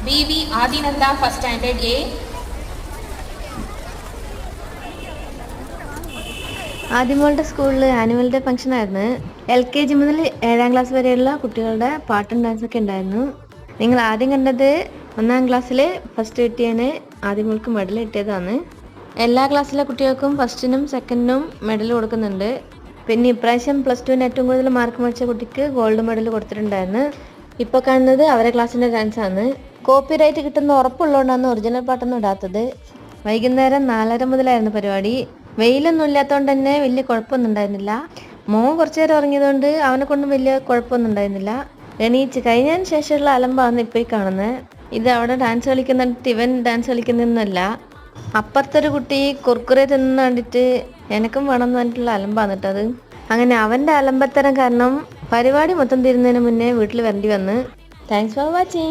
BV Adinanda, first standard A. ആദ്യമോളുടെ സ്കൂളിൽ annual day function ആയിരുന്നു. LKG മുതൽ 7ാം ക്ലാസ് വരെയുള്ള കുട്ടികളുടെ പാട്ടും ഡാൻസൊക്കെ ഉണ്ടായിരുന്നു. നിങ്ങൾ ആദ്യം കണ്ടത് 1ാം ക്ലാസ്സിൽ ഫസ്റ്റ് കിട്ടിയാണ് ആദ്യമോൾക്ക് മെഡൽ കിട്ടിയതാണ്. എല്ലാ ക്ലാസ്സിലെ കുട്ടികൾക്കും ഫസ്റ്റിനും സെക്കൻഡിനും മെഡൽ കൊടുക്കുന്നുണ്ട്. പിന്നെ ഇപ്രാവശ്യം +2 ഏറ്റവും കൂടുതൽ മാർക്ക് മേടിച്ച കുട്ടിക്ക് ഗോൾഡ് മെഡൽ കൊടുത്തിട്ടുണ്ടായിരുന്നു. ഇപ്പോൾ കാണുന്നത് അവരെ ക്ലാസ്സിൻ്റെ ഡാൻസാണ്. കോപ്പിറൈറ്റ് കിട്ടുന്ന ഉറപ്പുള്ളതുകൊണ്ടാണ് ഒറിജിനൽ പാട്ടൊന്നും ഇടാത്തത്. വൈകുന്നേരം 4:30 മുതലായിരുന്നു പരിപാടി. വെയിലൊന്നും ഇല്ലാത്തതുകൊണ്ട് തന്നെ വലിയ കുഴപ്പമൊന്നും ഉണ്ടായിരുന്നില്ല. മോൻ കുറച്ചു നേരം ഉറങ്ങിയതുകൊണ്ട് അവനെ കൊണ്ടും വലിയ കുഴപ്പമൊന്നും ഉണ്ടായിരുന്നില്ല. എണീച്ച് കഴിഞ്ഞതിന് ശേഷമുള്ള അലമ്പാണ് ഇപ്പോൾ ഈ കാണുന്നത്. ഇത് അവിടെ ഡാൻസ് കളിക്കുന്നിട്ട് ഇവൻ ഡാൻസ് കളിക്കുന്നൊന്നുമല്ല. അപ്പുറത്തൊരു കുട്ടി കുർക്കുറെ തിന്നു കണ്ടിട്ട് എനക്കും വേണം എന്ന് പറഞ്ഞിട്ടുള്ള അലമ്പാണ് കേട്ടത്. അങ്ങനെ അവൻ്റെ അലമ്പത്തരം കാരണം പരിപാടി മൊത്തം തീരുന്നതിന് മുന്നേ വീട്ടിൽ വരേണ്ടി വന്ന്. Thanks for watching.